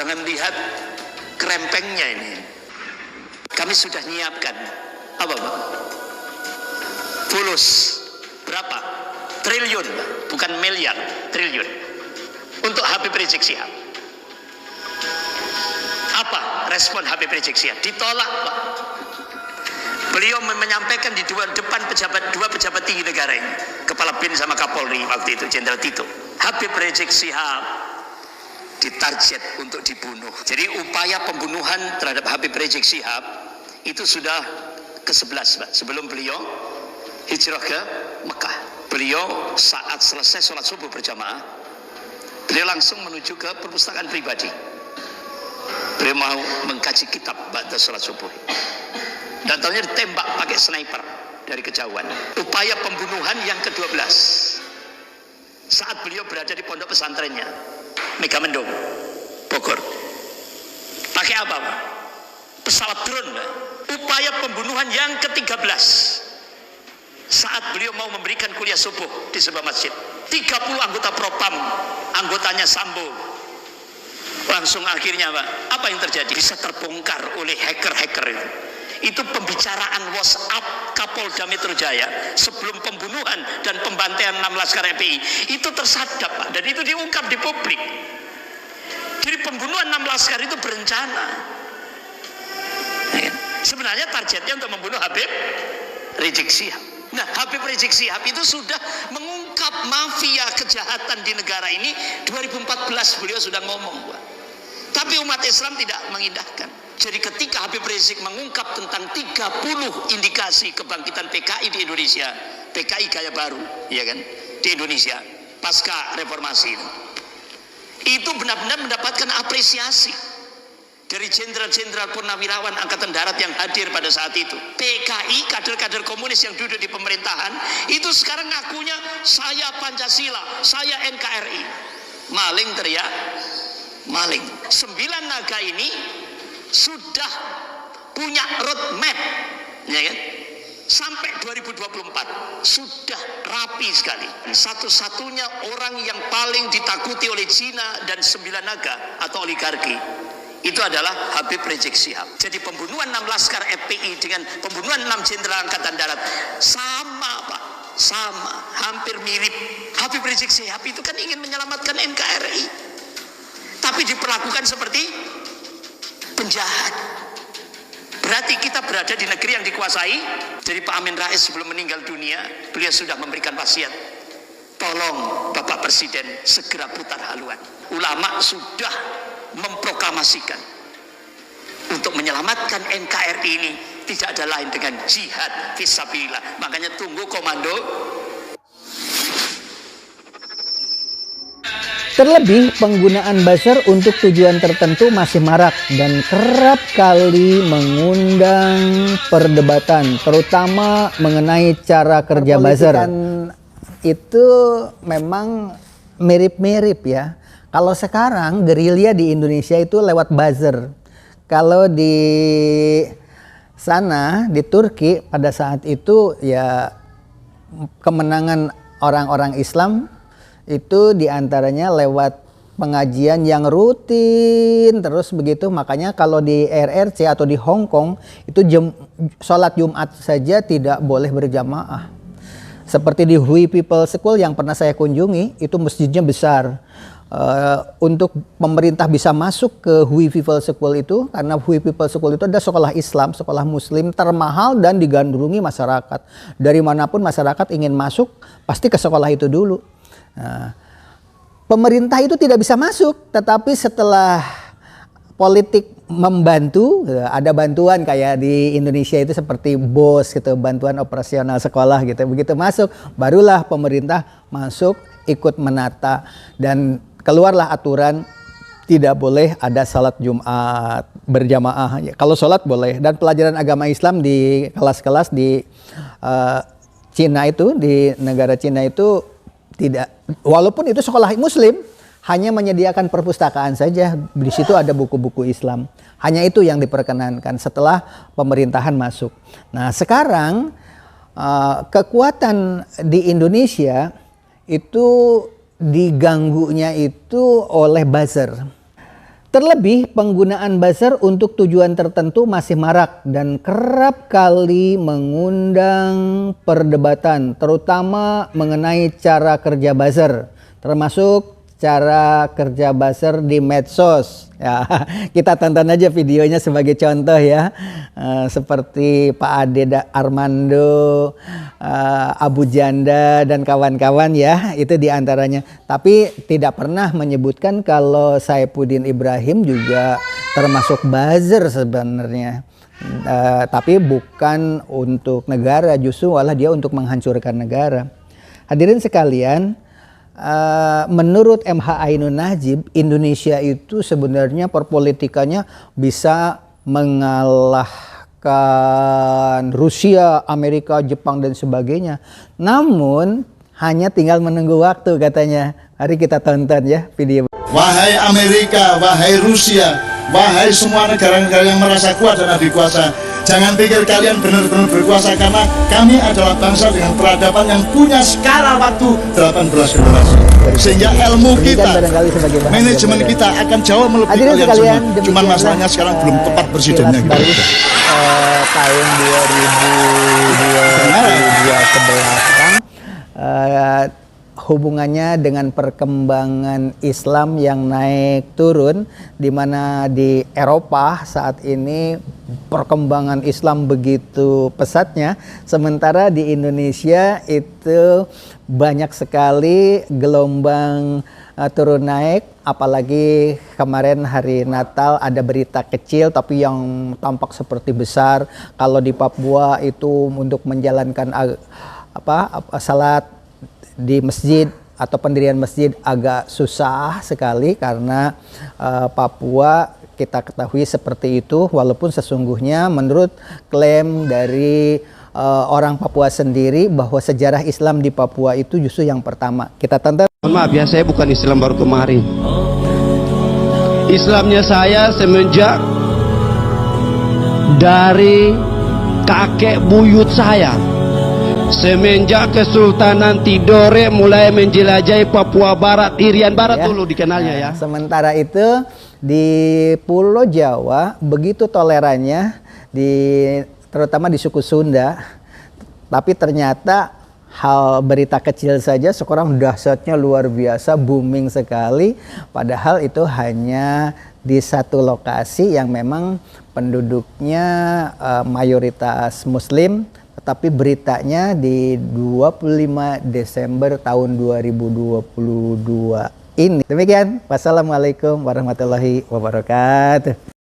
Jangan lihat krempengnya ini. Kami sudah nyiapkan apa Pak? Fulus berapa? Triliun, bukan miliar, triliun untuk Habib Rizik Syihab. Apa respon Habib Rizik Syihab? Ditolak Pak. Beliau menyampaikan di depan dua pejabat tinggi negara ini, Kepala BIN sama Kapolri waktu itu, Jenderal Tito. Habib Rizik Syihab ditarget untuk dibunuh. Jadi upaya pembunuhan terhadap Habib Rizik Syihab itu sudah ke-11 Pak. Sebelum beliau hijrah ke Mekah. Beliau saat selesai sholat subuh berjamaah, beliau langsung menuju ke perpustakaan pribadi. Beliau mau mengkaji kitab ba'da sholat subuh. Dan tahunya ditembak pakai sniper dari kejauhan. Upaya pembunuhan yang ke-12 saat beliau berada di pondok pesantrennya Megamendung, Bogor. Pakai apa Pak? Pesawat drone Pak. Upaya pembunuhan yang ke-13 saat beliau mau memberikan kuliah subuh di sebuah masjid. 30 anggota Propam, anggotanya Sambo. Langsung akhirnya Pak, apa yang terjadi? Bisa terbongkar oleh hacker-hacker itu. Itu pembicaraan WhatsApp Kapolda Metro Jaya sebelum pembunuhan dan pembantaian 6 laskar FPI itu tersadap Pak, dan itu diungkap di publik. Jadi pembunuhan 6 laskar itu berencana. Sebenarnya targetnya untuk membunuh Habib Rizik Syihab. Nah, Habib Rizik Syihab itu sudah mengungkap mafia kejahatan di negara ini. 2014 beliau sudah ngomong Pak. Tapi umat Islam tidak mengindahkan. Jadi ketika Habib Rizik mengungkap tentang 30 indikasi kebangkitan PKI di Indonesia, PKI gaya baru, ya kan, di Indonesia pasca reformasi itu benar-benar mendapatkan apresiasi dari jenderal-jenderal purnawirawan angkatan darat yang hadir pada saat itu. PKI, kader-kader komunis yang duduk di pemerintahan itu sekarang ngakunya saya Pancasila, saya NKRI. Maling teriak maling. 9 naga ini sudah punya roadmap, ya kan? Sampai 2024 sudah rapi sekali. Satu-satunya orang yang paling ditakuti oleh Cina dan 9 naga atau oligarki itu adalah Habib Rizik Syihab. Jadi pembunuhan 6 laskar FPI dengan pembunuhan 6 jenderal angkatan darat sama Pak, sama, hampir mirip. Habib Rizik Syihab itu kan ingin menyelamatkan NKRI, tapi diperlakukan seperti penjahat. Berarti kita berada di negeri yang dikuasai. Jadi Pak Amin Rais sebelum meninggal dunia, beliau sudah memberikan wasiat, tolong Bapak Presiden segera putar haluan. Ulama sudah memproklamasikan untuk menyelamatkan NKRI ini tidak ada lain dengan jihad fisabilillah. Makanya tunggu komando. Terlebih, penggunaan buzzer untuk tujuan tertentu masih marak dan kerap kali mengundang perdebatan, terutama mengenai cara kerja buzzer. Itu memang mirip-mirip ya. Kalau sekarang gerilya di Indonesia itu lewat buzzer. Kalau di sana, di Turki pada saat itu ya kemenangan orang-orang Islam itu diantaranya lewat pengajian yang rutin terus begitu. Makanya kalau di RRC atau di Hong Kong itu sholat Jumat saja tidak boleh berjamaah. Seperti di Hui People School yang pernah saya kunjungi, itu masjidnya besar. Untuk pemerintah bisa masuk ke Hui People School itu, karena Hui People School itu ada sekolah Islam, sekolah Muslim termahal dan digandrungi masyarakat. Dari manapun masyarakat ingin masuk, pasti ke sekolah itu dulu. Nah, pemerintah itu tidak bisa masuk, tetapi setelah politik membantu, ada bantuan kayak di Indonesia itu seperti BOS gitu, bantuan operasional sekolah gitu. Begitu masuk, barulah pemerintah masuk ikut menata dan keluarlah aturan tidak boleh ada salat Jumat berjamaah. Kalau salat boleh, dan pelajaran agama Islam di kelas-kelas di Cina itu, di negara Cina itu tidak, walaupun itu sekolah Muslim, hanya menyediakan perpustakaan saja. Di situ ada buku-buku Islam. Hanya itu yang diperkenankan setelah pemerintahan masuk. Nah, sekarang kekuatan di Indonesia itu diganggunya itu oleh buzzer. Terlebih penggunaan buzzer untuk tujuan tertentu masih marak dan kerap kali mengundang perdebatan, terutama mengenai cara kerja buzzer, termasuk cara kerja buzzer di medsos. Ya, kita tonton aja videonya sebagai contoh ya. Seperti Pak Ade Armando, Abu Janda dan kawan-kawan ya, itu diantaranya. Tapi tidak pernah menyebutkan kalau Saifuddin Ibrahim juga termasuk buzzer sebenarnya. Tapi bukan untuk negara, justru malah dia untuk menghancurkan negara. Hadirin sekalian, menurut MH Ainun Najib, Indonesia itu sebenarnya perpolitikannya bisa mengalahkan Rusia, Amerika, Jepang dan sebagainya. Namun hanya tinggal menunggu waktu katanya. Mari kita tonton ya video. Wahai Amerika, wahai Rusia, wahai semua negara-negara yang merasa kuat dan adik kuasa, jangan pikir kalian benar-benar berkuasa, karena kami adalah bangsa dengan peradaban yang punya skala waktu 18 generasi. Sehingga ilmu kita, manajemen kita akan jauh melebihi kalian semua. Cuman masalahnya sekarang belum tepat presidennya gitu. Tahun 2022 ke belakang, hubungannya dengan perkembangan Islam yang naik turun, di mana di Eropa saat ini perkembangan Islam begitu pesatnya, sementara di Indonesia itu banyak sekali gelombang turun naik. Apalagi kemarin hari Natal ada berita kecil tapi yang tampak seperti besar, kalau di Papua itu untuk menjalankan salat di masjid atau pendirian masjid agak susah sekali karena Papua kita ketahui seperti itu, walaupun sesungguhnya menurut klaim dari orang Papua sendiri bahwa sejarah Islam di Papua itu justru yang pertama. Kita tonton. Maaf ya, saya bukan Islam baru kemarin. Islamnya saya semenjak dari kakek buyut saya. Semenjak Kesultanan Tidore mulai menjelajahi Papua Barat, Irian Barat ya, dulu dikenalnya ya. Sementara itu di Pulau Jawa begitu tolerannya, terutama di suku Sunda. Tapi ternyata hal berita kecil saja sekarang dahsyatnya luar biasa, booming sekali. Padahal itu hanya di satu lokasi yang memang penduduknya mayoritas Muslim. Tapi beritanya di 25 Desember tahun 2022 ini. Demikian, wassalamualaikum warahmatullahi wabarakatuh.